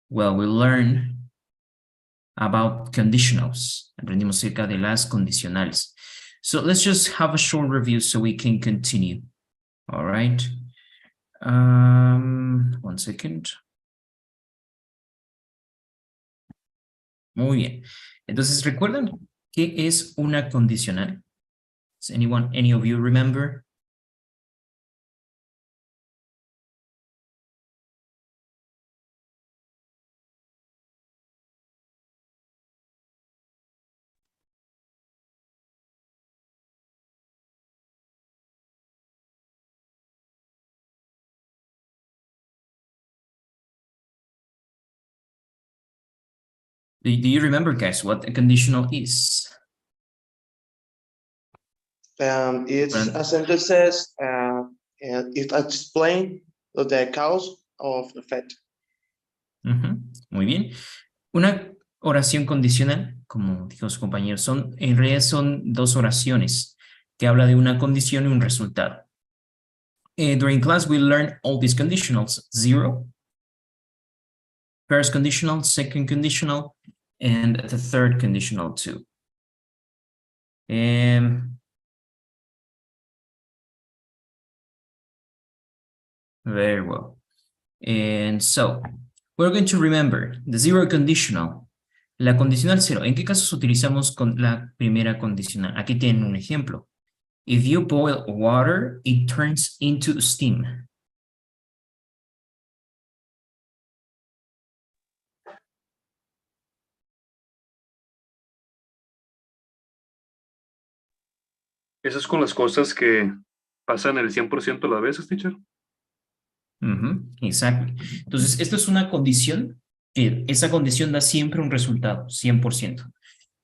well, we learn about conditionals. Aprendimos acerca de las condicionales. So let's just have a short review so we can continue. All right. One second. Muy bien. Entonces, ¿recuerdan qué es una condicional? Does any of you remember? Do you remember, guys, what a conditional is? It's a sentence says it explains the cause of the fact. Muy bien. Una oración condicional, como dijo su compañero, en realidad son dos oraciones que habla de una condición y un resultado. During class, we learn all these conditionals: zero, first conditional, second conditional, and the third conditional too. Very well. And so, we're going to remember the zero conditional. La condicional cero. ¿En qué casos utilizamos con la primera condicional? Aquí tienen un ejemplo. If you boil water, it turns into steam. ¿Eso es con las cosas que pasan el 100% de las veces, teacher? Exacto. Entonces, esto es una condición que esa condición da siempre un resultado, 100%.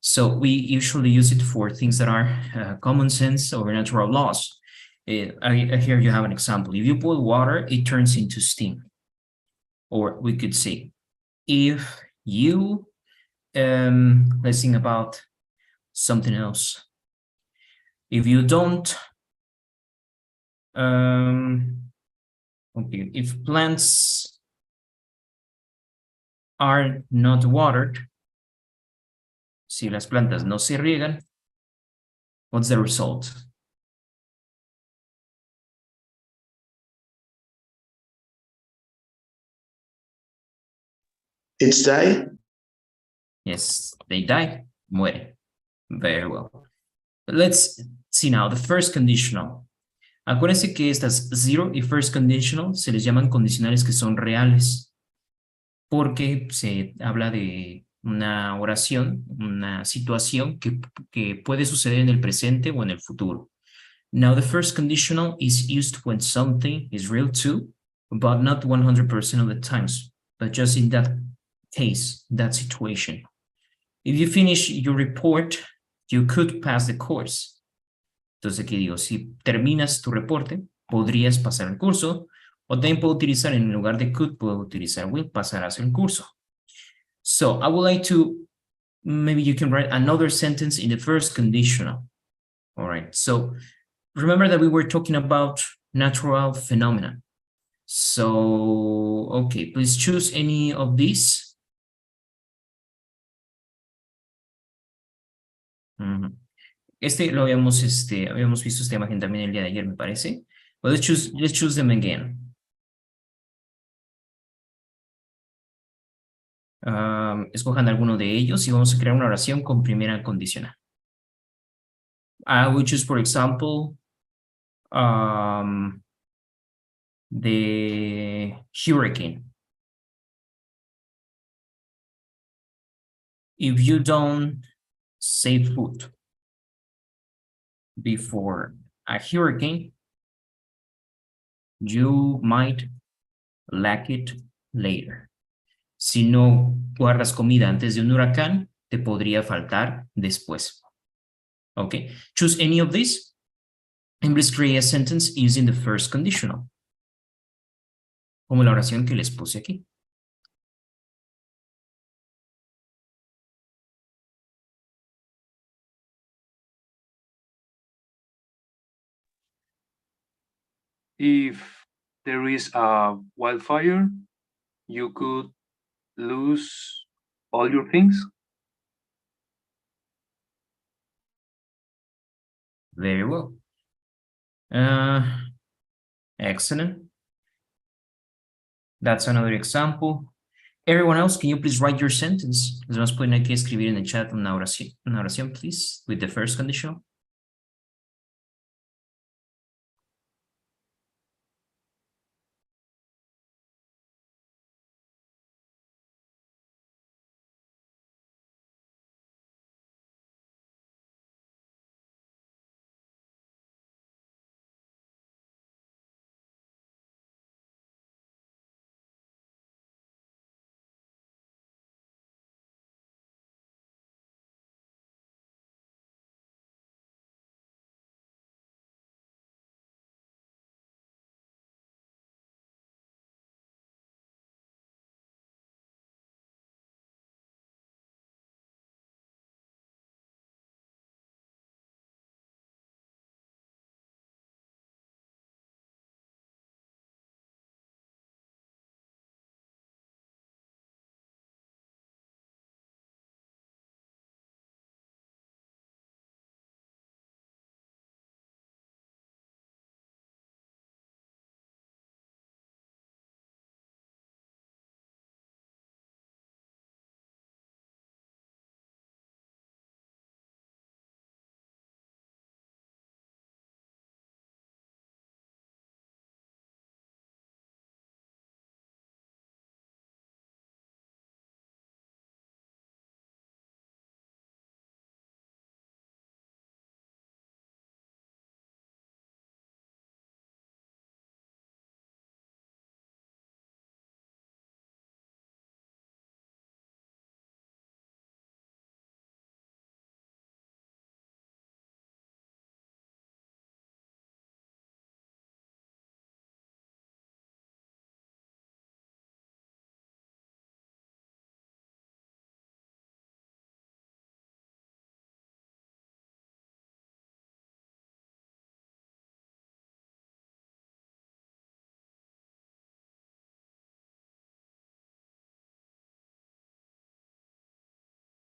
So we usually use it for things that are common sense or natural laws. Here you have an example. If you boil water, it turns into steam. Or we could say, if you, let's think about something else. If you don't, okay, if plants are not watered, si las plantas no se riegan, what's the result? It's die? Yes, they die, muere. Very well. But let's see now the first conditional. Acuérdense que estas zero y first conditional se les llaman condicionales que son reales, porque se habla de una oración, una situación que puede suceder en el presente o en el futuro. Now, the first conditional is used when something is real too, but not 100% of the times, but just in that case, that situation. If you finish your report, you could pass the course. Entonces, aquí digo, si terminas tu reporte, podrías pasar el curso, o también puedo utilizar, en lugar de could, puedo utilizar will, pasarás el curso. So, I would like to, maybe you can write another sentence in the first conditional. All right, so remember that we were talking about natural phenomena. So, okay, please choose any of these. Lo habíamos visto esta imagen también el día de ayer, me parece. Well, let's choose them again. Escojan alguno de ellos y vamos a crear una oración con primera condicional. I will choose, for example, the hurricane. If you don't save food before a hurricane, you might lack it later. Si no guardas comida antes de un huracán, te podría faltar después. Okay, choose any of these and please create a sentence using the first conditional. Como la oración que les puse aquí. If there is a wildfire, you could lose all your things. Very well. Excellent. That's another example. Everyone else, can you please write your sentence? Les vamos a poner aquí a escribir en el chat una oración, please, with the first conditional.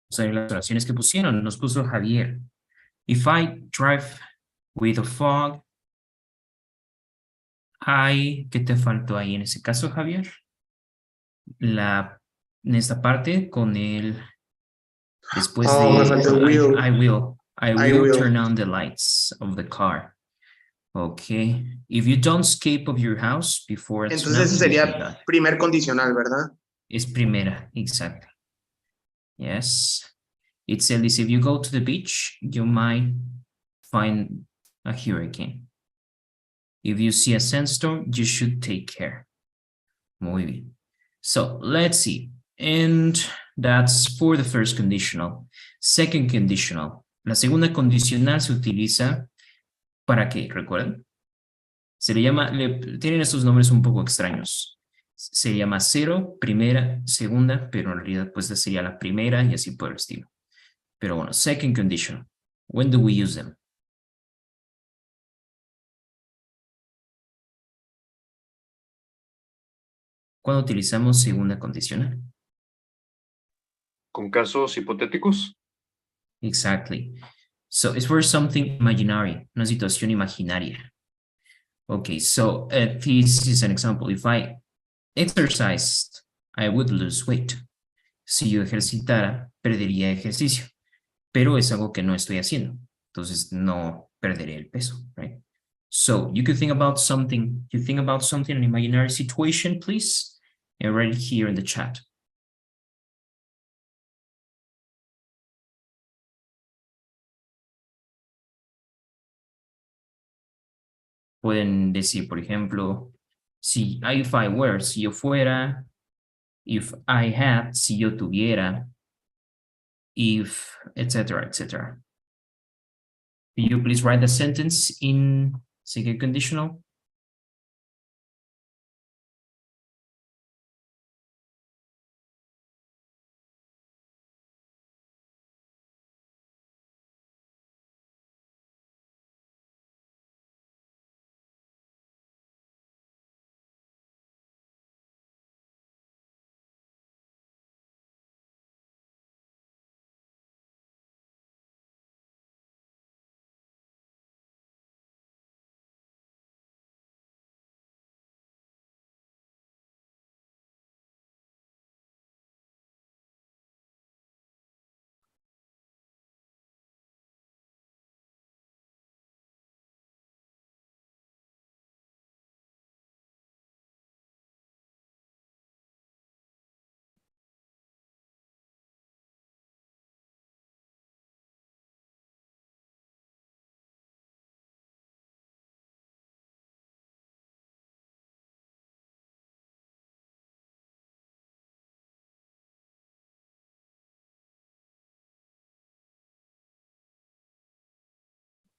O sea, las oraciones que pusieron, nos puso Javier. If I drive with a fog, ¿qué te faltó ahí en ese caso, Javier? En esta parte con el, después Oh, me de, faltó I I will will. turn on the lights of the car. Okay. If you don't escape of your house before a Entonces ese tsunami, you will sería die. primer condicional, ¿verdad? Es primera, exactly. Yes. It says if you go to the beach, you might find a hurricane. If you see a sandstorm, you should take care. Muy bien. So let's see. And that's for the first conditional. Second conditional. La segunda condicional se utiliza ¿para qué? ¿Recuerdan? Se le llama, tienen estos nombres un poco extraños. Se llama cero, primera, segunda, pero en realidad pues sería la primera y así por el estilo. Pero bueno, second conditional. When do we use them? ¿Cuándo utilizamos segunda condicional? Con casos hipotéticos. Exactly. So it's for something imaginary, una situación imaginaria. Okay, so this is an example. If I exercised, I would lose weight. Si yo ejercitara, perdería ejercicio. Pero es algo que no estoy haciendo. Entonces no perderé el peso, right? So you could think about something, an imaginary situation, please, and write it here in the chat. Pueden decir, por ejemplo, si if I were, si yo fuera, if I had, si yo tuviera, if, etc., etc. Can you please write the sentence in second conditional?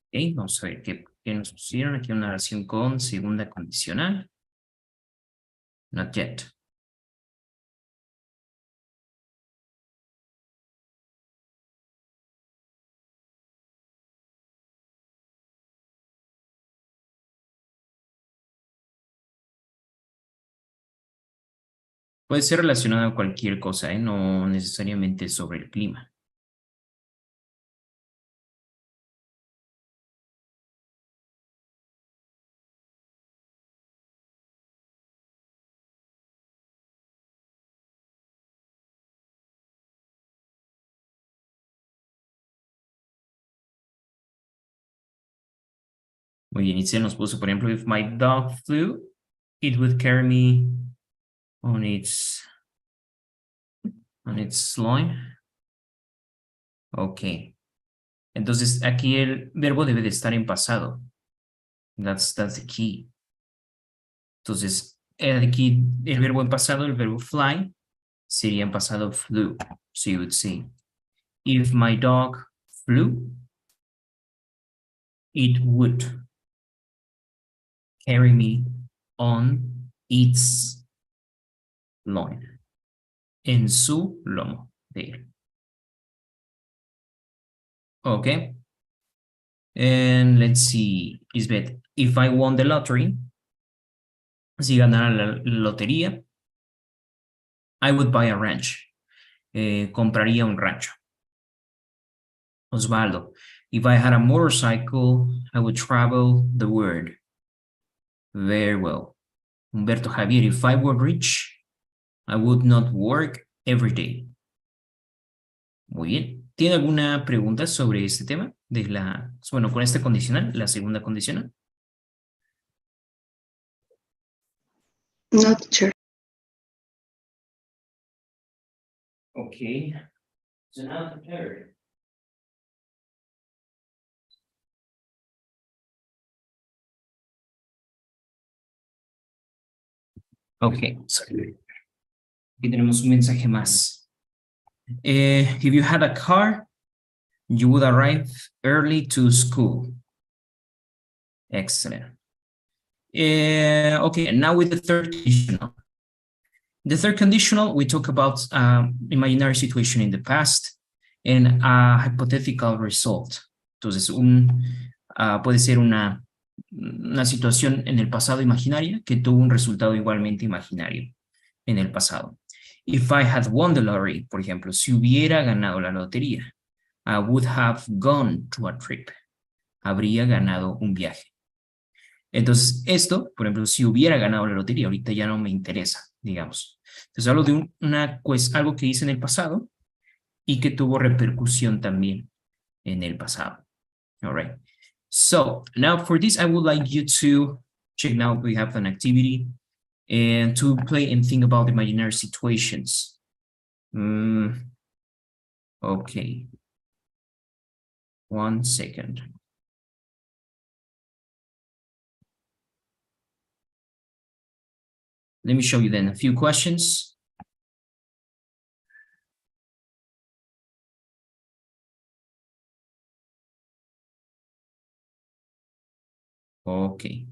Ok, vamos a ver qué nos pusieron aquí, una oración con segunda condicional. Not yet. Puede ser relacionado a cualquier cosa, no necesariamente sobre el clima. Muy bien, y se nos puso, por ejemplo, if my dog flew, it would carry me on its loin. Ok. Entonces, aquí el verbo debe de estar en pasado. That's the key. Entonces, aquí el verbo en pasado, el verbo fly, sería en pasado flew. So you would say, if my dog flew, it would carry me on its loin. En su lomo de él. Okay. And let's see, Isbeth, if I won the lottery, si ganara la lotería, I would buy a ranch. Compraría un rancho. Osvaldo, if I had a motorcycle, I would travel the world. Very well. Humberto Javier, if I were rich, I would not work every day. Muy bien. ¿Tiene alguna pregunta sobre este tema? Bueno, con este condicional, la segunda condicional. No, teacher. Okay. So now the third. Okay, sorry. Aquí tenemos un mensaje más. If you had a car, you would arrive early to school. Excellent. Okay, and now with the third conditional. The third conditional, we talk about imaginary situation in the past and a hypothetical result. Entonces, puede ser una situación en el pasado imaginaria que tuvo un resultado igualmente imaginario en el pasado. If I had won the lottery, por ejemplo, si hubiera ganado la lotería, I would have gone to a trip. Habría ganado un viaje. Entonces, esto, por ejemplo, si hubiera ganado la lotería, ahorita ya no me interesa, digamos. Entonces, hablo de algo que hice en el pasado y que tuvo repercusión también en el pasado. All right. So, now for this, I would like you to check now we have an activity and to play and think about imaginary situations. Okay. 1 second. Let me show you then a few questions. Okay.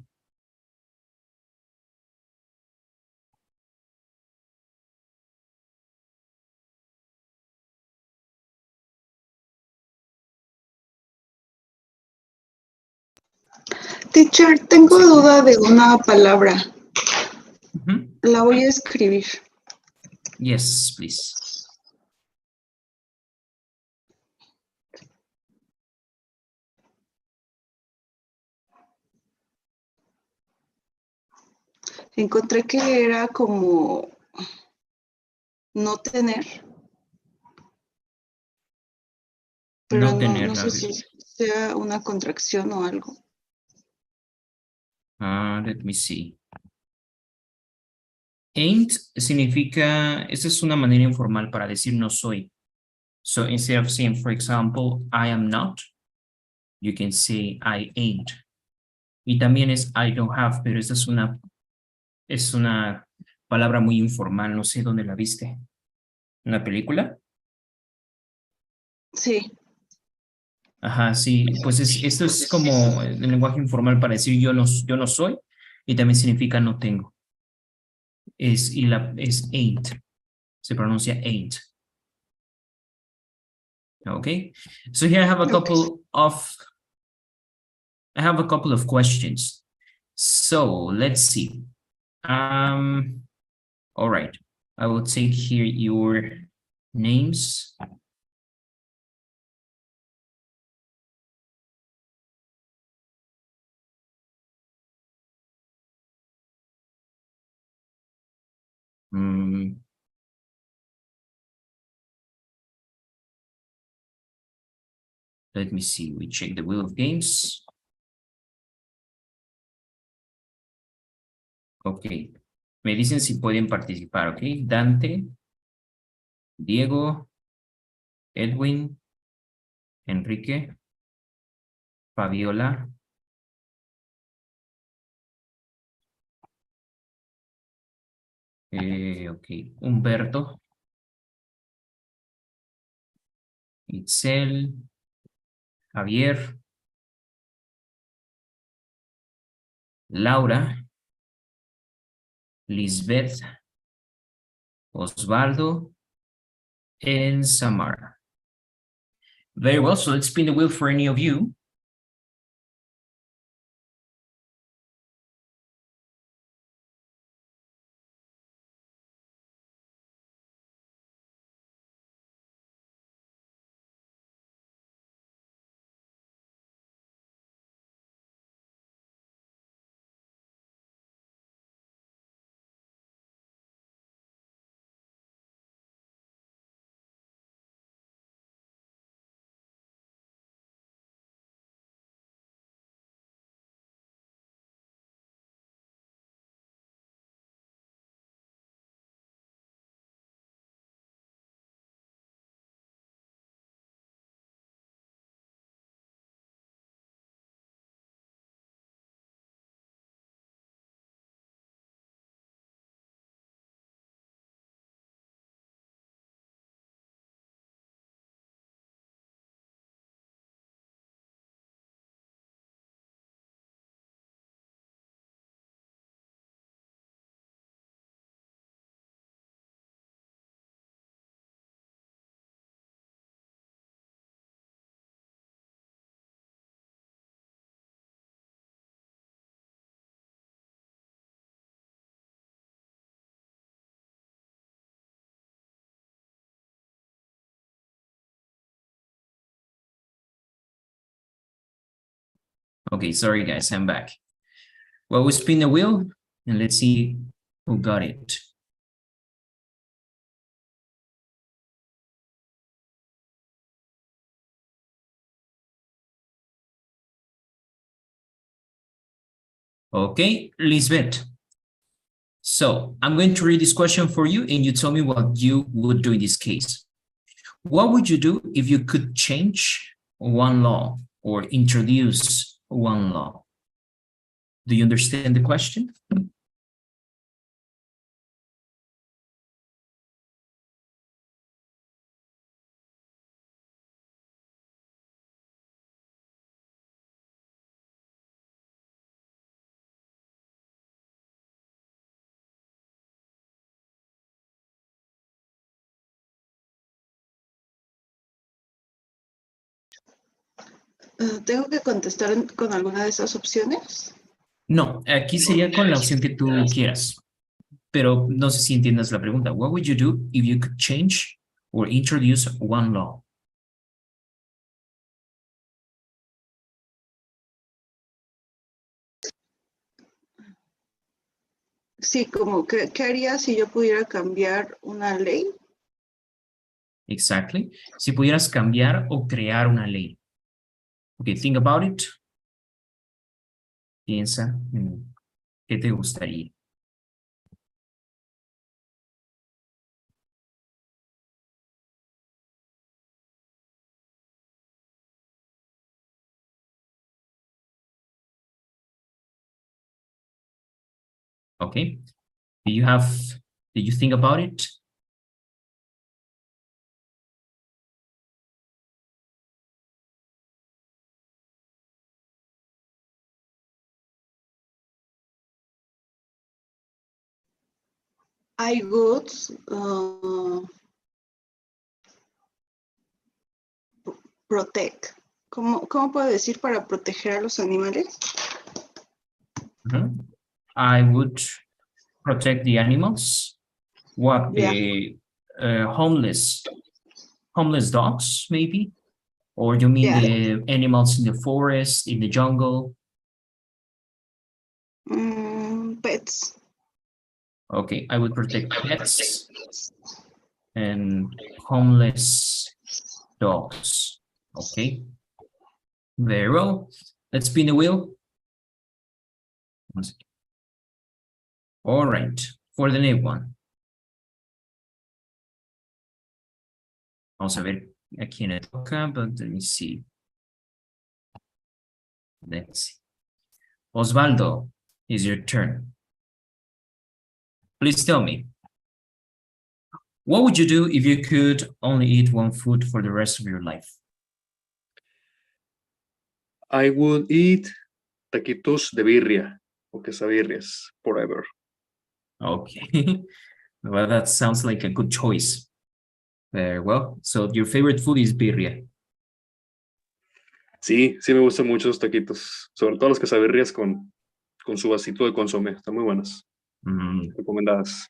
Teacher, tengo duda de una palabra. Mm-hmm. La voy a escribir. Yes, please. Encontré que era como no tener. Pero No tener no sé si sea una contracción o algo. Let me see. Ain't significa, esa es una manera informal para decir no soy. So instead of saying, for example, I am not, you can say I ain't. Y también es I don't have, pero esta es una palabra muy informal, no sé dónde la viste. ¿Una película? Sí. Ajá, sí, pues esto es como el lenguaje informal para decir yo no soy y también significa no tengo. Es ain't, se pronuncia ain't. Okay, so here I have a couple of questions. So let's see. All right, I will take here your names. Let me see, we check the wheel of games. Ok, me dicen si pueden participar, ok. Dante, Diego, Edwin, Enrique, Fabiola, ok, Humberto, Itzel, Javier, Laura, Lisbeth, Osvaldo, and Samara. Very well, so let's spin the wheel for any of you. Okay, sorry guys, I'm back. Well, we spin the wheel and let's see who got it. Okay, Lisbeth. So I'm going to read this question for you and you tell me what you would do in this case. What would you do if you could change one law or introduce one law? Do you understand the question? ¿Tengo que contestar con alguna de esas opciones? No, aquí sería con la opción que tú quieras, pero no sé si entiendas la pregunta. What would you do if you could change or introduce one law? Sí, como que, ¿qué haría si yo pudiera cambiar una ley? Exactly. Si pudieras cambiar o crear una ley. Okay, think about it. Piensa en qué te gustaría. Okay. Did you think about it? I would protect. ¿Cómo puedo decir para proteger a los animales? I would protect the animals. What, Yeah. homeless dogs, maybe? Or you mean Yeah. the animals in the forest, in the jungle? Pets. Okay, I would protect pets and homeless dogs. Okay, very well. Let's spin the wheel. All right, for the next one. Vamos a ver a quién le toca, but let me see. Let's see. Osvaldo, it's your turn. Please tell me, what would you do if you could only eat one food for the rest of your life? I would eat taquitos de birria o quesabirrias forever. Okay, well, that sounds like a good choice. Very well, so your favorite food is birria. Sí, sí me gustan mucho los taquitos, sobre todo las quesabirrias con su vasito de consomé, están muy buenas, recomendadas.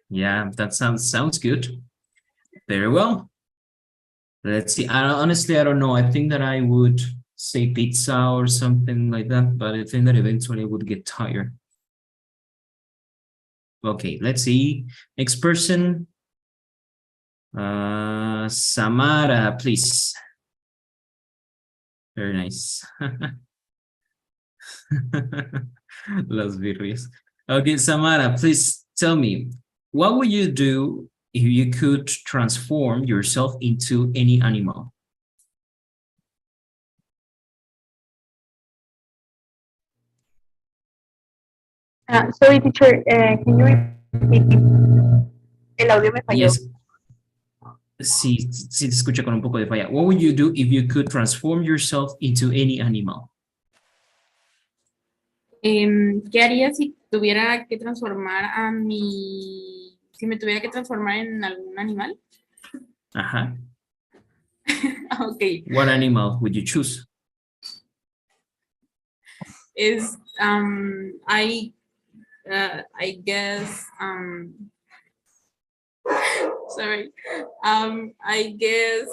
Yeah, that sounds good. Very well. Let's see. Honestly, I don't know. I think that I would say pizza or something like that, but I think that eventually I would get tired. Okay, let's see. Next person. Samara, please. Very nice. Las birrias. Okay, Samara, please tell me, what would you do if you could transform yourself into any animal? Sorry, teacher, can you repeat? El audio me falló. Yes. Sí, sí te escucha con un poco de falla. What would you do if you could transform yourself into any animal? ¿Qué haría si tuviera que transformar si me tuviera que transformar en algún animal? Ajá. Okay. What animal would you choose? I guess sorry. I guess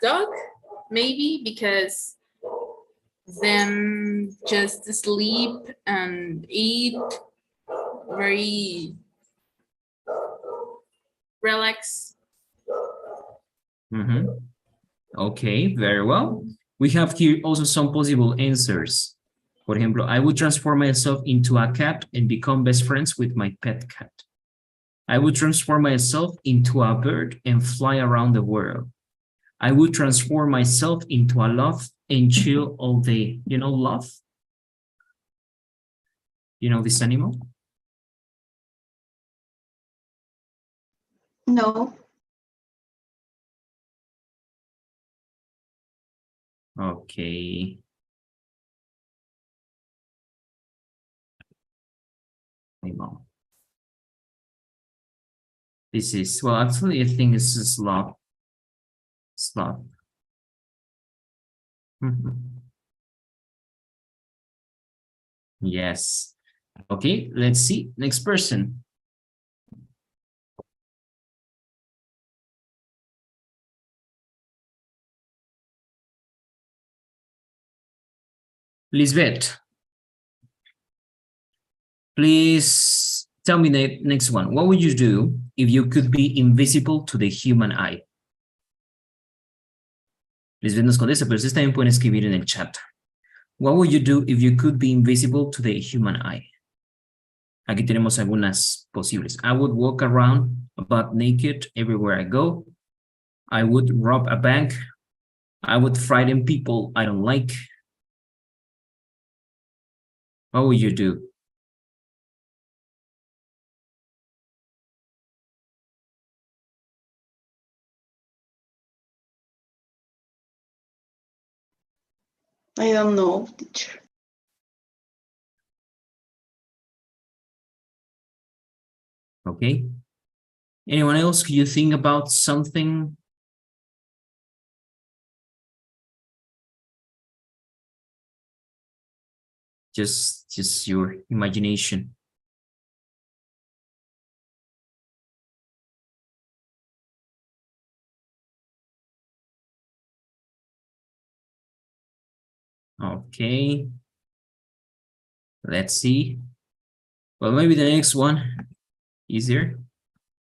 dog, maybe, because them just sleep and eat, very relaxed. Okay, very well. We have here also some possible answers. For example, I would transform myself into a cat and become best friends with my pet cat. I would transform myself into a bird and fly around the world. I would transform myself into a loth and chill all day. You know loth? You know this animal? No. Okay. Animal. This is, well, actually, I think this is sloth. Sloth. Yes. Okay, let's see. Next person. Lisbeth. Please tell me the next one. What would you do if you could be invisible to the human eye? Lisbeth nos contesta, pero ustedes también pueden escribir en el chat. What would you do if you could be invisible to the human eye? Aquí tenemos algunas posibles. I would walk around butt naked everywhere I go. I would rob a bank. I would frighten people I don't like. What would you do? I don't know, teacher. Okay. Anyone else? Could you think about something? Just your imagination. Okay. Let's see. Well, maybe the next one easier.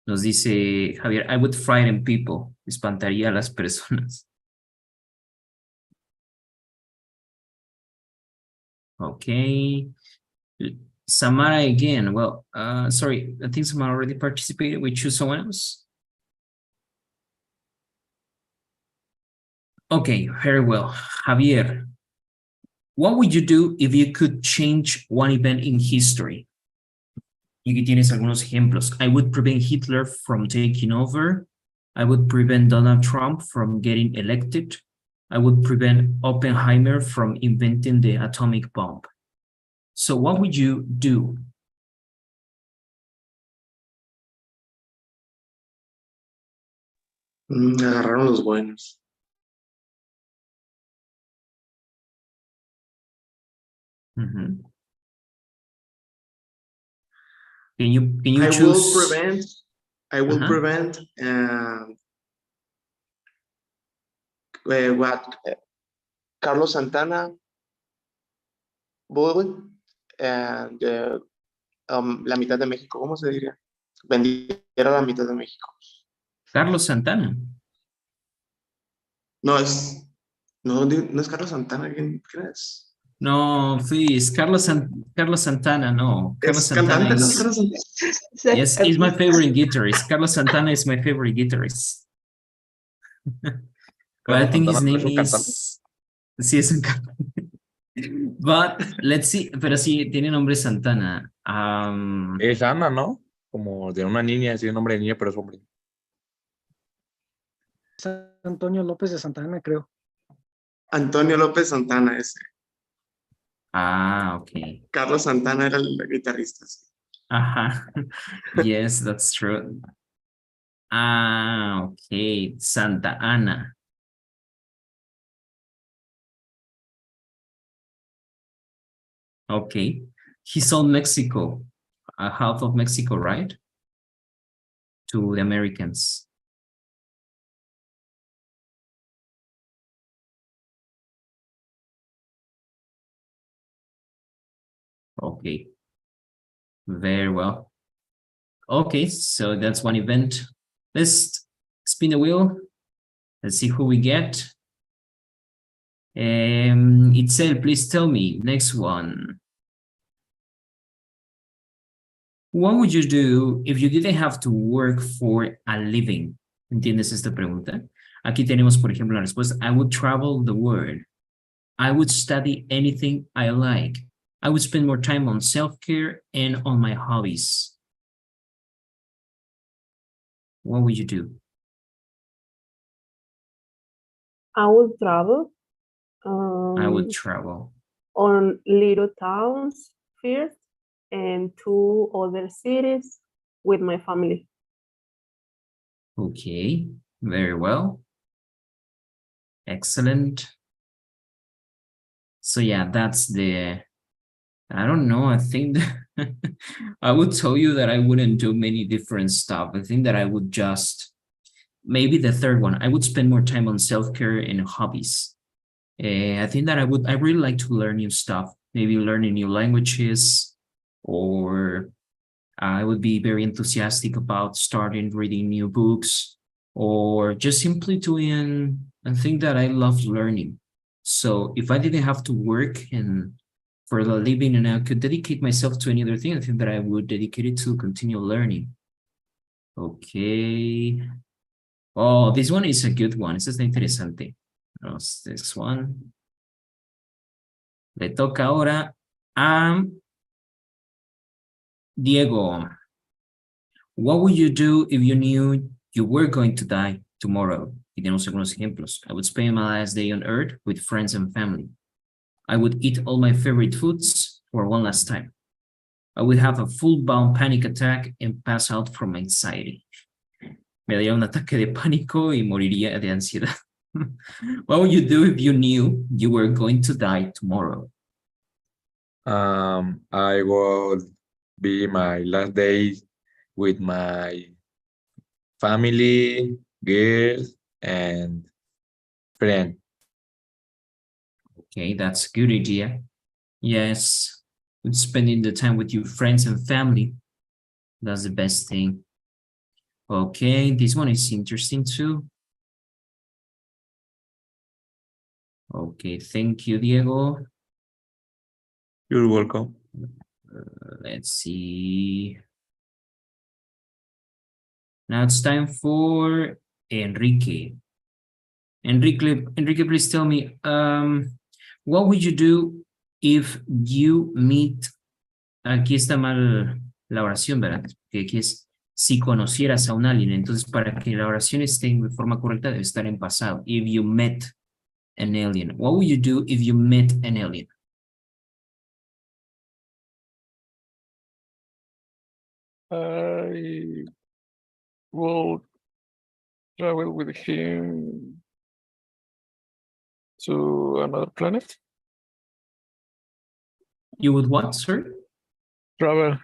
Nos dice Javier, I would frighten people. Espantaría a las personas. Okay. Samara again. Well, sorry, I think Samara already participated. We choose someone else. Okay, very well. Javier, what would you do if you could change one event in history? Y aquí tienes algunos ejemplos. I would prevent Hitler from taking over. I would prevent Donald Trump from getting elected. I would prevent Oppenheimer from inventing the atomic bomb. So what would you do? Agarraron los buenos. Mm-hmm. Can you I choose? will prevent Carlos Santana bullet and la mitad de México. ¿Cómo se diría? Vendiera la mitad de México. Carlos Santana. No es Carlos Santana. ¿Quién es? No, please, Carlos Santana, no. Carlos Santana cantante, is, ¿no? Carlos Santana. yes, he's my favorite guitarist. Carlos Santana is my favorite guitarist. But I think his name is... Sí, es un cantante. But, let's see, pero sí, tiene nombre Santana. Es Ana, ¿no? Como de una niña, sí, un nombre de niña, pero es hombre. Antonio López de Santana, creo. Antonio López Santana, ese. Ah, okay. Carlos Santana era el guitarrista. Sí. Ajá. Yes, that's true. Ah, okay. Santa Ana. Okay. He sold Mexico, half of Mexico, right? To the Americans. Okay. Very well. Okay, so that's one event. Let's spin the wheel. Let's see who we get. Itzel, please tell me, next one. What would you do if you didn't have to work for a living? ¿Entiendes esta pregunta? Aquí tenemos, por ejemplo, la respuesta. I would travel the world. I would study anything I like. I would spend more time on self-care and on my hobbies. What would you do? I would travel. I would travel. On little towns first and to other cities with my family. Okay, very well. Excellent. So yeah, that's the, I don't know, I think I would tell you that I wouldn't do many different stuff. I think that I would just, maybe the third one, I would spend more time on self-care and hobbies. I think that I really like to learn new stuff, maybe learning new languages, or I would be very enthusiastic about starting reading new books, or just simply doing a thing that I love learning. So if I didn't have to work and for the living and I could dedicate myself to any other thing, I think that I would dedicate it to continue learning. Okay. Oh, this one is a good one. This is interesante. This one. Le toca ahora a Diego. What would you do if you knew you were going to die tomorrow? Y tenemos algunos ejemplos. I would spend my last day on earth with friends and family. I would eat all my favorite foods for one last time. I would have a full-blown panic attack and pass out from anxiety. Me daría un ataque de pánico y moriría de ansiedad. What would you do if you knew you were going to die tomorrow? I would be my last day with my family, girls, and friend. Okay, that's a good idea. Yes, spending the time with your friends and family. That's the best thing. Okay, this one is interesting too. Okay, thank you, Diego. You're welcome. Let's see. Now it's time for Enrique. Enrique, please tell me, what would you do if you meet, aquí está mal la oración, ¿verdad? Que aquí es, si conocieras a un alien, entonces para que la oración esté en forma correcta debe estar en pasado. If you met an alien, what would you do if you met an alien? I will travel with him to another planet. You would what, sir? Travel.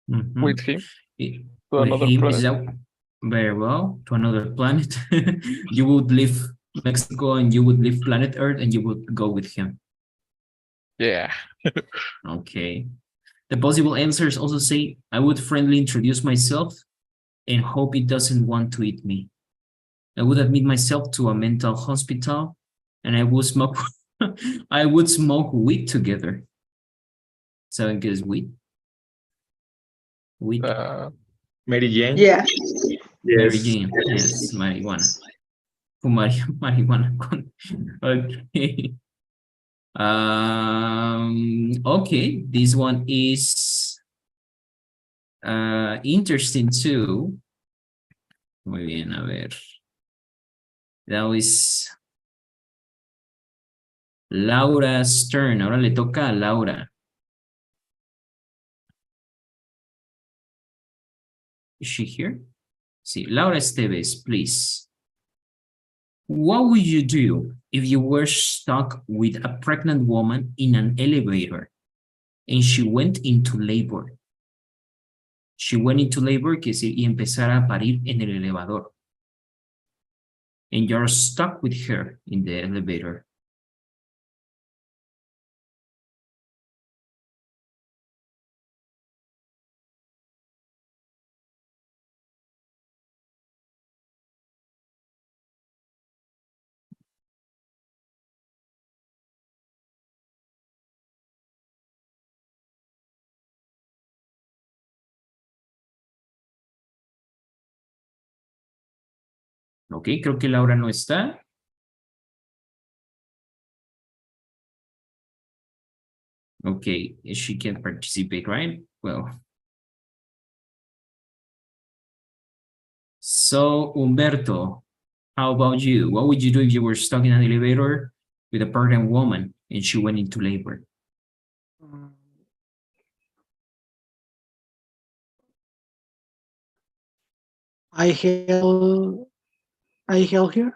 With him to another planet. Very well, to another planet. You would leave Mexico and you would leave planet Earth and you would go with him. Yeah. Okay. The possible answers also say, I would friendly introduce myself and hope it doesn't want to eat me. I would admit myself to a mental hospital and I would smoke I would smoke weed together. ¿Saben qué es weed? Weed. Mary Jane? Yeah. Mary Jane, yes, marihuana. Fumaría marihuana con... Okay. Okay, this one is interesting too. Muy bien, a ver. That was Laura's turn. Ahora le toca a Laura. Is she here? Sí, Laura Esteves, please. What would you do if you were stuck with a pregnant woman in an elevator and she went into labor? She went into labor, quiere decir, y empezara a parir en el elevador. And you're stuck with her in the elevator. Ok, creo que Laura no está. Okay, she can participate, right? Well. So, Humberto, how about you? What would you do if you were stuck in an elevator with a pregnant woman and she went into labor? I held her.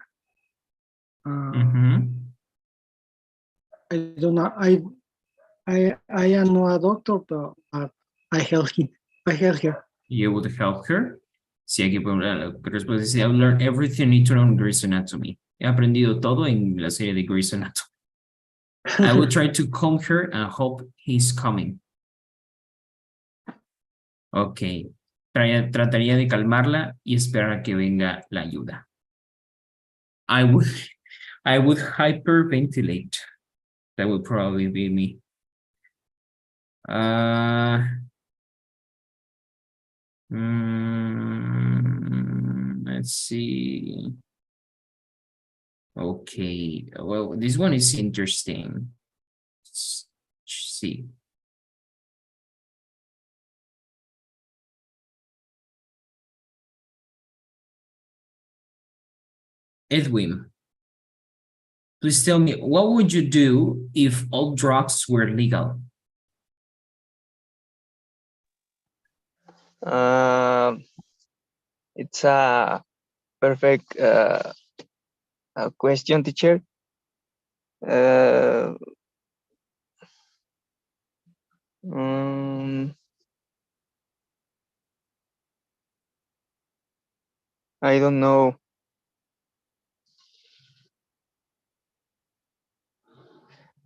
I don't know. I am not a doctor, but I held her. You would help her? Sí, aquí después dice, I've learned everything you need to know in Grey's Anatomy. He aprendido todo en la serie de Grey's Anatomy. I would try to calm her and hope he's coming. Ok. Trataría de calmarla y esperar a que venga la ayuda. I would hyperventilate. That would probably be me. Let's see. Okay, well, this one is interesting. Let's see. Edwin, Please tell me, what would you do if all drugs were legal? It's a perfect question, teacher. I don't know.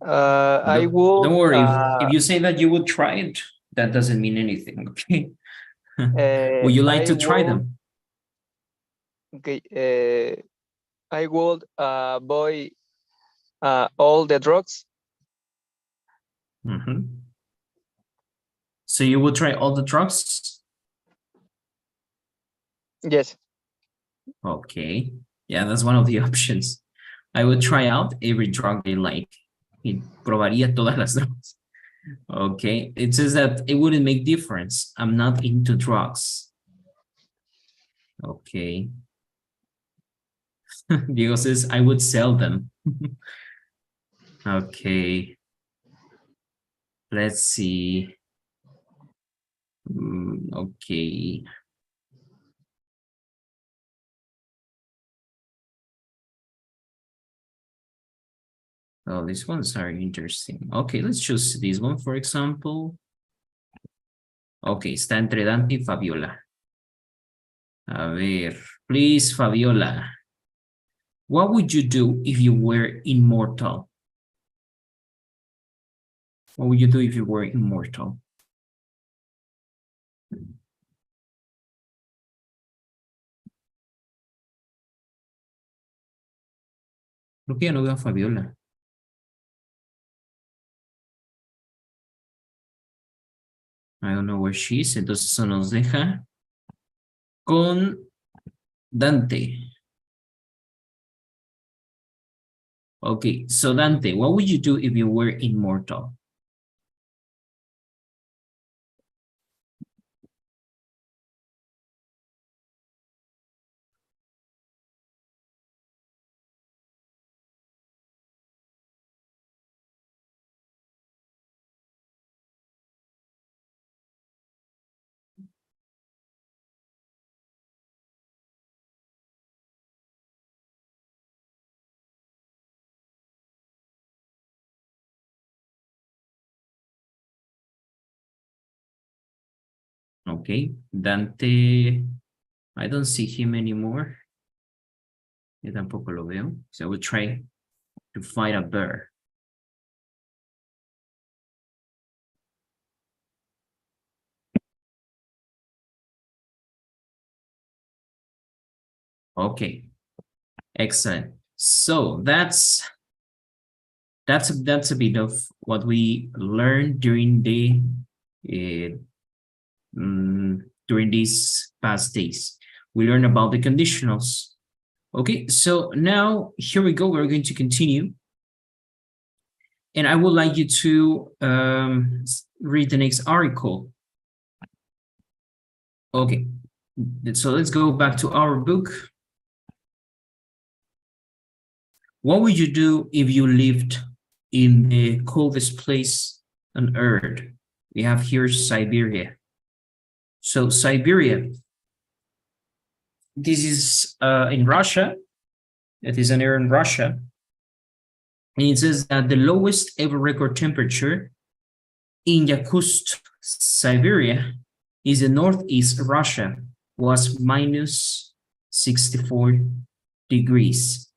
I will. Don't worry. If you say that you would try it, that doesn't mean anything. Okay. Would you like to try them? Okay. I would buy all the drugs. So you will try all the drugs? Yes. Okay. Yeah, that's one of the options. I would try out every drug they like. Y probaría todas las drogas. Okay. It says that it wouldn't make difference. I'm not into drugs. Okay. Diego says I would sell them. Okay. Let's see. Okay. Oh, these ones are interesting. Okay, let's choose this one, for example. Okay, está entre Dante y Fabiola. A ver, please, Fabiola. What would you do if you were immortal? What would you do if you were immortal? Creo que ya no veo a Fabiola. I don't know where she is. Entonces eso nos deja con Dante. Okay, so Dante, what would you do if you were immortal? Okay, Dante, I don't see him anymore. Yo tampoco lo veo. So I will try to fight a bear. Okay, excellent. So that's a bit of what we learned during the during these past days. We learned about the conditionals. Okay, so now here we go. We're going to continue. And I would like you to read the next article. Okay, so let's go back to our book. What would you do if you lived in the coldest place on Earth? We have here Siberia. So Siberia, this is in Russia. It is an area in Russia. And it says that the lowest ever record temperature in Yakutsk, Siberia, is in northeast Russia, was minus 64 degrees.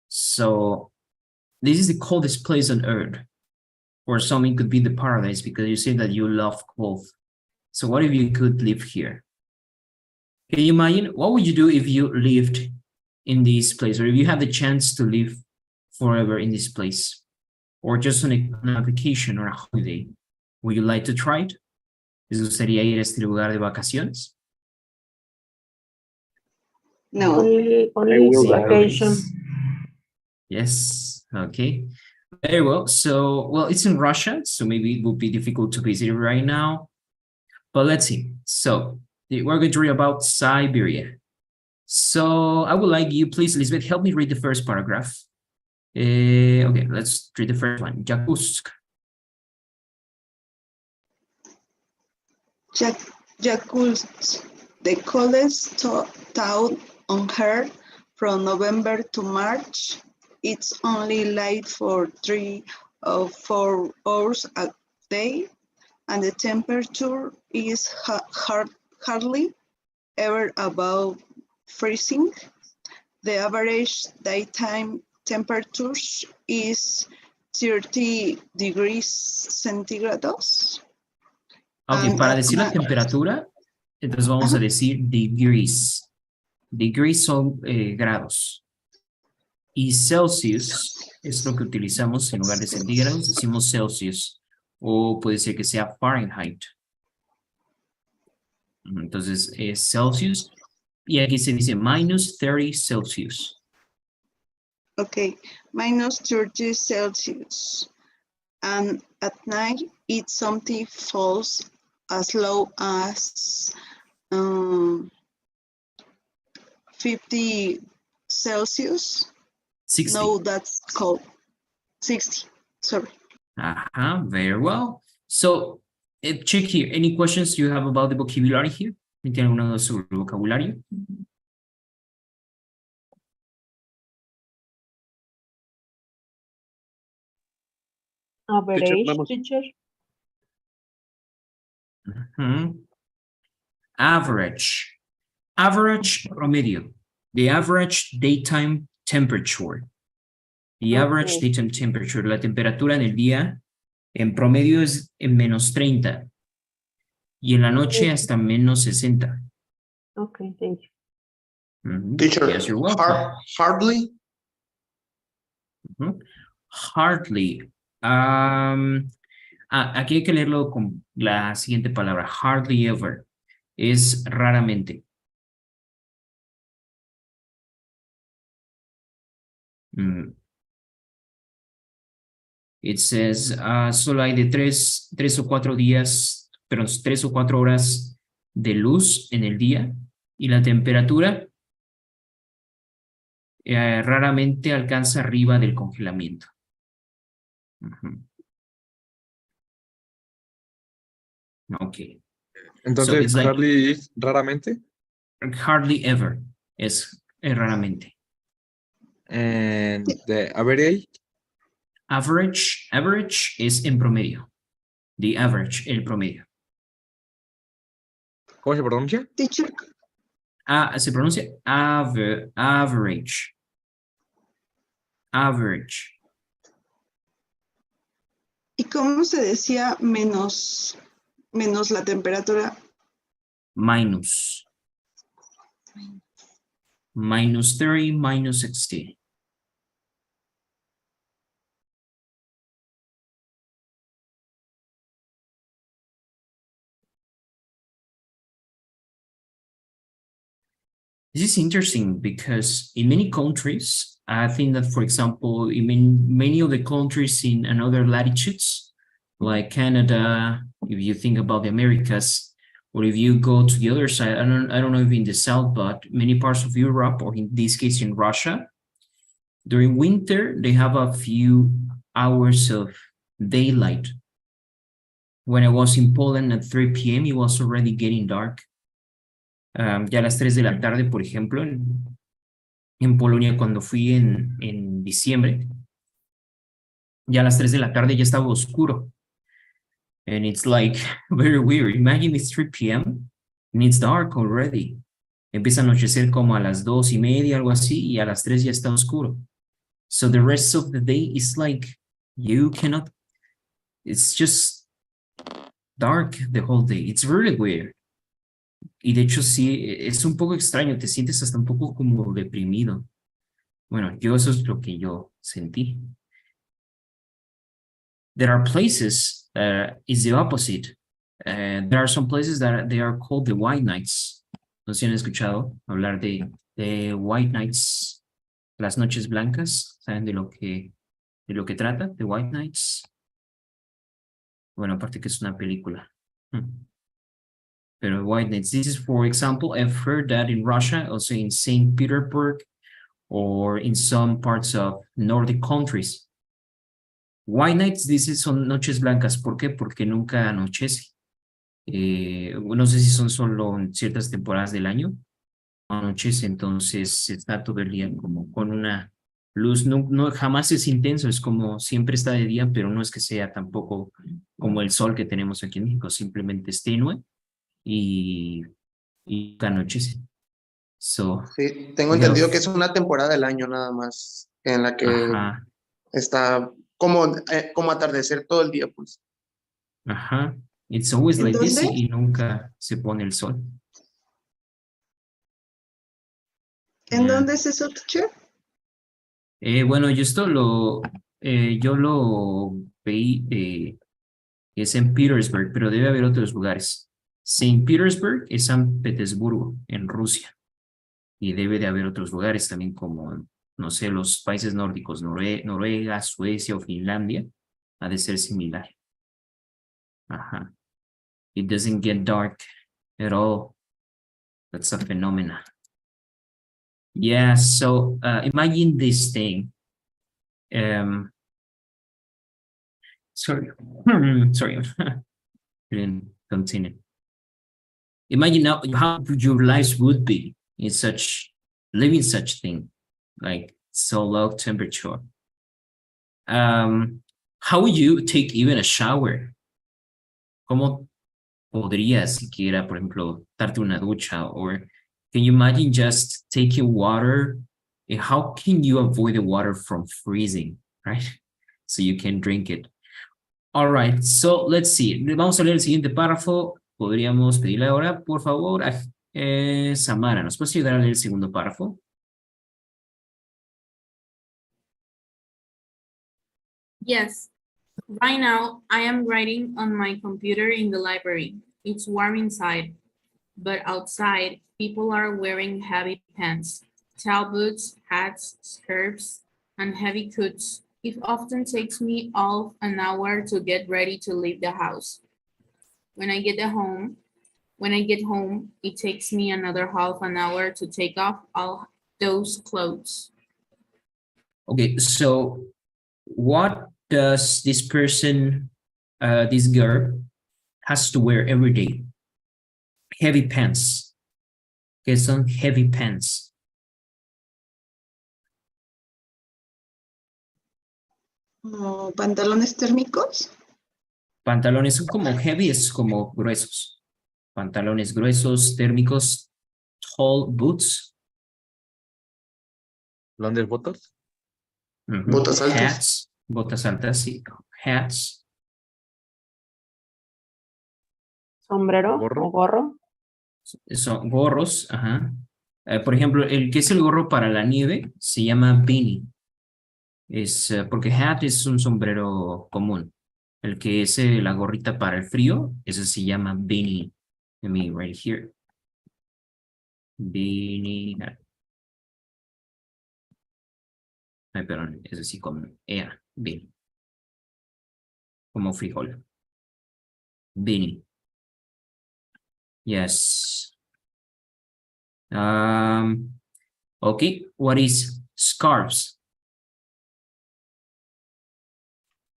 So this is the coldest place on Earth. Or some it could be the paradise because you say that you love cold. So what if you could live here? Can you imagine what would you do if you lived in this place, or if you had the chance to live forever in this place, or just on a vacation or a holiday? Would you like to try it? ¿Les gustaría ir a este lugar de vacaciones? No. Only vacation. Yes, okay. Very well. So, well, it's in Russia, so maybe it would be difficult to visit right now. But let's see. So, we're going to read about Siberia. So, I would like you, please, Elizabeth, help me read the first paragraph. Okay, let's read the first one. Yakutsk. Yakutsk, the coldest town on Earth from November to March. It's only light for 3 or 4 hours a day, and the temperature is hardly ever above freezing. The average daytime temperature is 30 degrees centígrados. Ok, para decir la temperatura, entonces vamos a decir degrees. Degrees son grados. Y Celsius es lo que utilizamos en lugar de centígrados, decimos Celsius. O puede ser que sea Fahrenheit. Entonces es Celsius. Y aquí se dice minus 30 Celsius. Okay, minus 30 Celsius. And at night, it sometimes falls as low as 50 Celsius. 60. No, that's cold. 60, sorry. Very well. So, check here. Any questions you have about the vocabulary here? ¿Tiene alguna duda sobre el vocabulario? Average, teacher. Average. Average promedio. The average daytime temperature. The average daytime temperature. La temperatura del día en promedio es en menos 30. Y en la noche hasta menos 60. Okay, thank you. Teacher, yes, you're welcome. Hardly? Hardly. Aquí hay que leerlo con la siguiente palabra. Hardly ever. Es raramente. It says, solo hay de 3 o 4 días, pero 3 o 4 horas de luz en el día y la temperatura raramente alcanza arriba del congelamiento. Ok. Entonces, so hardly is raramente. Hardly ever es raramente. And the average? Average es en promedio. The average, el promedio. ¿Cómo se pronuncia? Teacher. Se pronuncia average. Average. ¿Y cómo se decía menos la temperatura? Minus. Minus 30, minus 60. This is interesting because in many countries, I think that, for example, in many of the countries in another latitudes, like Canada, if you think about the Americas, or if you go to the other side, I don't know if in the south, but many parts of Europe, or in this case in Russia, during winter, they have a few hours of daylight. When I was in Poland at 3 p.m., it was already getting dark. Ya a las 3 de la tarde, por ejemplo, en Polonia cuando fui en diciembre, ya a las 3 de la tarde ya estaba oscuro. And it's like very weird. Imagine it's 3 p.m. and it's dark already. Empieza a anochecer como a las 2:30, algo así, y a las 3 ya está oscuro. So the rest of the day is like you cannot, it's just dark the whole day. It's really weird. Y de hecho sí, es un poco extraño, te sientes hasta un poco como deprimido. Bueno, eso es lo que yo sentí. There are places is the opposite. There are some places that they are called the white nights. No sé si han escuchado hablar de white nights, las noches blancas. ¿Saben de lo que trata? The White Nights. Bueno, aparte que es una película. Pero White Nights, this is, for example, I've heard that in Russia, also in St. Petersburg or in some parts of Nordic countries. White nights, dice, son noches blancas. ¿Por qué? Porque nunca anochece. No sé si son solo en ciertas temporadas del año. Anochece, entonces está todo el día como con una luz. No, jamás es intenso, es como siempre está de día, pero no es que sea tampoco como el sol que tenemos aquí en México, simplemente es tenue y anochece. So, sí, tengo entendido que es una temporada del año nada más en la que está como atardecer todo el día, pues. Ajá. It's always like this y nunca se pone el sol. ¿En dónde es eso, teacher? Bueno, yo lo veí, es en Petersburg, pero debe haber otros lugares. Saint Petersburg es San Petersburgo, en Rusia. Y debe de haber otros lugares también como, no sé, los países nórdicos, Noruega, Suecia o Finlandia, ha de ser similar. Ajá. It doesn't get dark at all. That's a phenomenon. Yeah, so imagine this thing. Sorry, sorry, didn't continue. Imagine now how your lives would be in living such thing, like so low temperature. How would you take even a shower? ¿Cómo podrías siquiera, por ejemplo, darte una ducha? Or can you imagine just taking water? And how can you avoid the water from freezing, right? So you can drink it. All right, so let's see. Vamos a leer el siguiente párrafo. Podríamos pedirle ahora, por favor, a Samara, ¿nos puedes ayudar a leer el segundo párrafo? Yes. Right now, I am writing on my computer in the library. It's warm inside, but outside, people are wearing heavy pants, tall boots, hats, scarves, and heavy coats. It often takes me all an hour to get ready to leave the house. When I get home, it takes me another half an hour to take off all those clothes. Okay, so what does this person, this girl, has to wear every day? Heavy pants. ¿Qué son heavy pants? ¿Pantalones térmicos? Pantalones son como heavy, es como gruesos. Pantalones gruesos, térmicos, tall boots. ¿Grandes botas? Botas altas. Hats, botas altas, sí. Hats. Sombrero o gorro. Son gorros, ajá. Por ejemplo, el que es el gorro para la nieve se llama beanie. Es porque hat es un sombrero común. El que es la gorrita para el frío, eso se llama beanie. Let me right here. Beanie hat. Ay, perdón, es así como beanie. Como frijol. Beanie. Yes. Okay, what is scarves?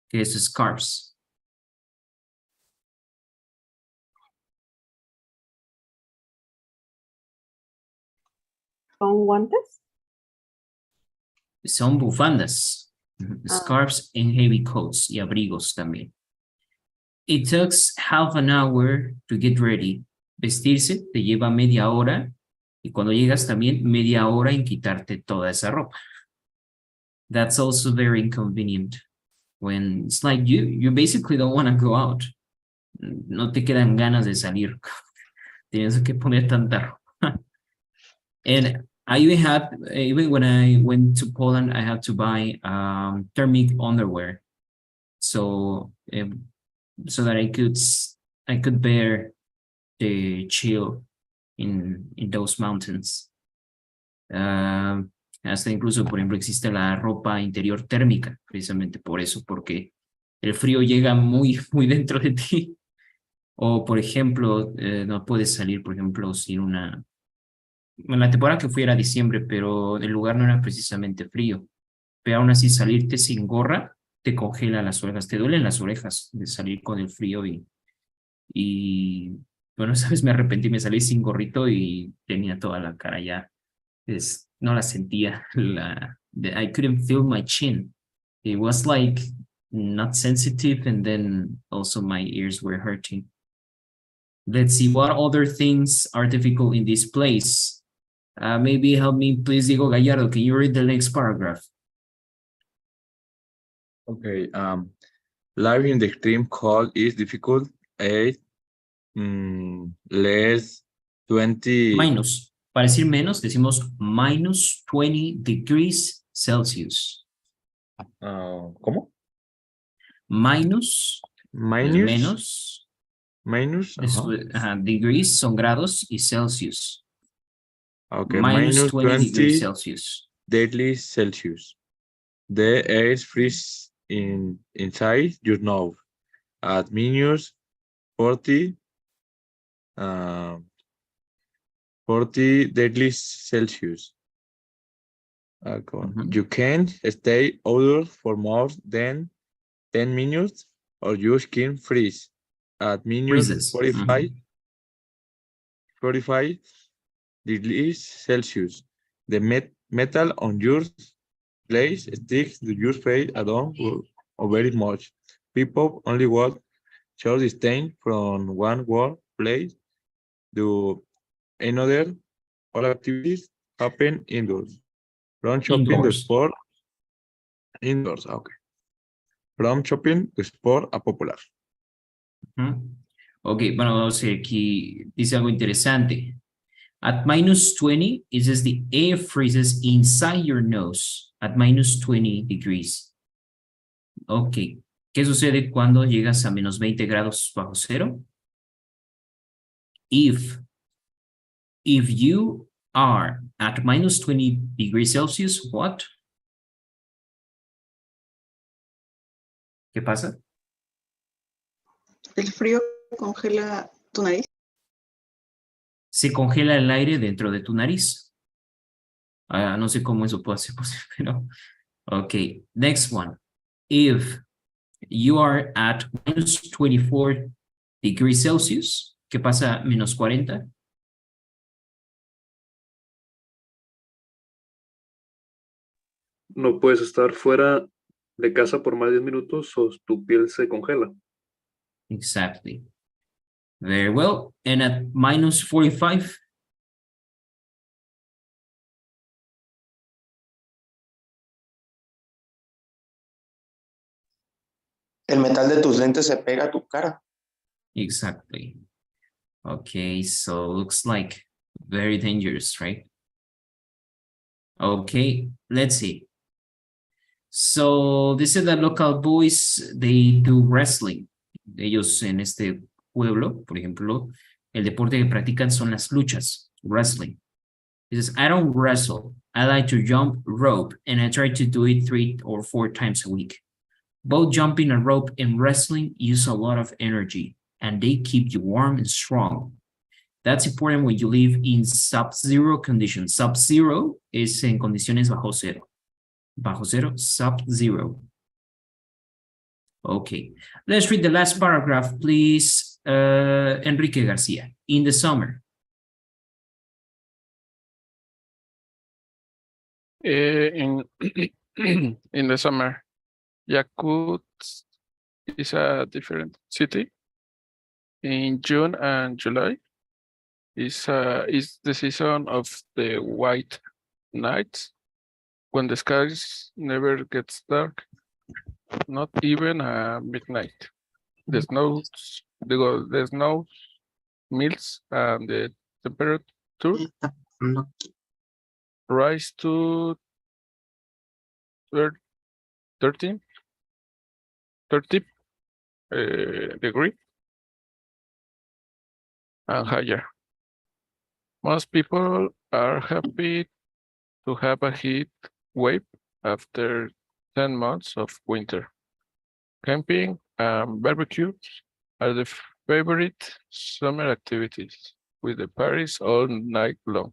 ¿Qué es scarves? ¿Son guantes? Son bufandas. Scarves and heavy coats y abrigos también. It takes half an hour to get ready. Vestirse te lleva media hora y cuando llegas también media hora en quitarte toda esa ropa. That's also very inconvenient. When it's like you basically don't want to go out. No te quedan ganas de salir. Tienes que poner tanta ropa. And I even when I went to Poland, I had to buy thermic underwear. So that I could bear the chill in those mountains. Hasta incluso, por ejemplo, existe la ropa interior térmica, precisamente por eso, porque el frío llega muy dentro de ti. O, por ejemplo, no puedes salir, por ejemplo, sin una Bueno, la temporada que fui era diciembre, pero el lugar no era precisamente frío. Pero aún así salirte sin gorra te congela las orejas, te duelen las orejas de salir con el frío y bueno, sabes, me arrepentí, me salí sin gorrito y tenía toda la cara ya, no la sentía, I couldn't feel my chin. It was like not sensitive and then also my ears were hurting. Let's see what other things are difficult in this place. Maybe help me, please, Diego Gallardo. Can you read the next paragraph? Okay. Life in the extreme cold is difficult. Less 20. Minus. Para decir menos, decimos minus 20 degrees Celsius. ¿Cómo? Minus. Minus. Menos. Degrees son grados y Celsius. Okay, minus 20 degrees Celsius. Degrees Celsius. The air freezes inside your nose at minus 40 degrees Celsius. You can't stay outdoors for more than 10 minutes or your skin freeze at minus 45 degrees Celsius. The metal on your place sticks to your face along or very much. People only walk short distance from one workplace to another. All activities happen indoors. From shopping to sport, indoors. Okay. From shopping to sport a popular. Ok, bueno, vamos a ver aquí, dice algo interesante. At minus 20, it says the air freezes inside your nose at minus 20 degrees. Ok, ¿qué sucede cuando llegas a menos 20 grados bajo cero? If you are at minus 20 degrees Celsius, what? ¿Qué pasa? El frío congela tu nariz. Se congela el aire dentro de tu nariz. No sé cómo eso puede ser posible, pero... Ok, next one. If you are at minus 24 degrees Celsius, ¿qué pasa a menos 40? No puedes estar fuera de casa por más de 10 minutos o tu piel se congela. Exactly. Very well. And at minus 45? El metal de tus lentes se pega a tu cara. Exactly. Okay, so looks like very dangerous, right? Okay, let's see. So this is the local boys, they do wrestling. Ellos en este pueblo, por ejemplo, el deporte que practican son las luchas, wrestling. He says, I don't wrestle. I like to jump rope and I try to do it 3 or 4 times a week. Both jumping a rope and wrestling use a lot of energy and they keep you warm and strong. That's important when you live in sub-zero conditions. Sub-zero es en condiciones bajo cero. Bajo cero, sub-zero. Okay, let's read the last paragraph, please. Enrique Garcia, in the summer. In the summer, Yakutsk is a different city. In June and July is the season of the white nights, when the skies never gets dark, not even at midnight. The snow melts and the temperature rise to 30 degree and higher. Most people are happy to have a heat wave after 10 months of winter. Camping and barbecues are the favorite summer activities, with the parties all night long.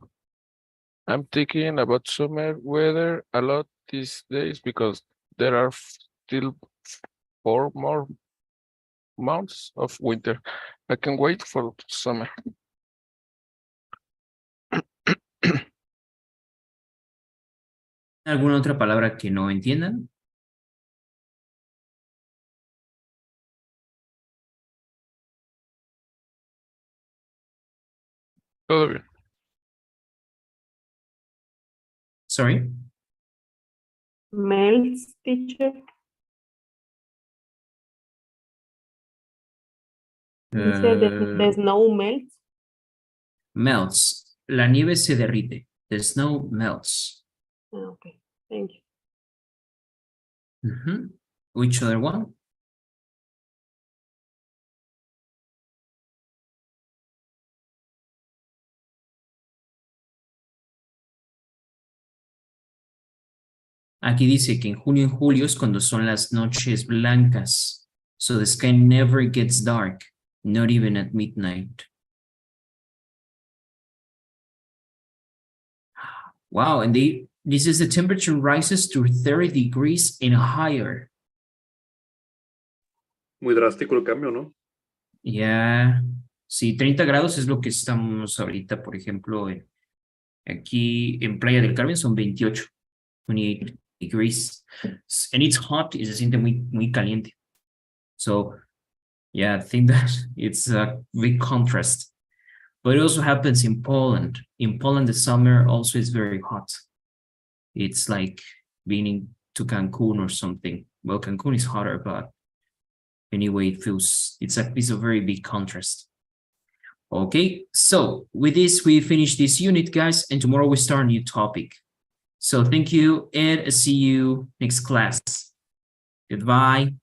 I'm thinking about summer weather a lot these days because there are still 4 more months of winter. I can wait for summer. ¿Alguna otra palabra que no entiendan? Todo bien. Sorry. Melts, teacher. Dice the snow melts. Melts. La nieve se derrite. The snow melts. Okay, thank you. Which other one? Aquí dice que en junio y julio es cuando son las noches blancas. So the sky never gets dark, not even at midnight. Wow, and this is the temperature rises to 30 degrees and higher. Muy drástico el cambio, ¿no? Ya, sí, 30 grados es lo que estamos ahorita, por ejemplo, aquí en Playa del Carmen son 28 degrees, and it's hot, y se siente muy caliente. So, yeah, I think that it's a big contrast. But it also happens in Poland. In Poland, the summer also is very hot. It's like being to Cancun or something. Well, Cancun is hotter, but anyway, it's a very big contrast. Okay, so with this, we finish this unit, guys, and tomorrow we start a new topic. So thank you, and see you next class. Goodbye.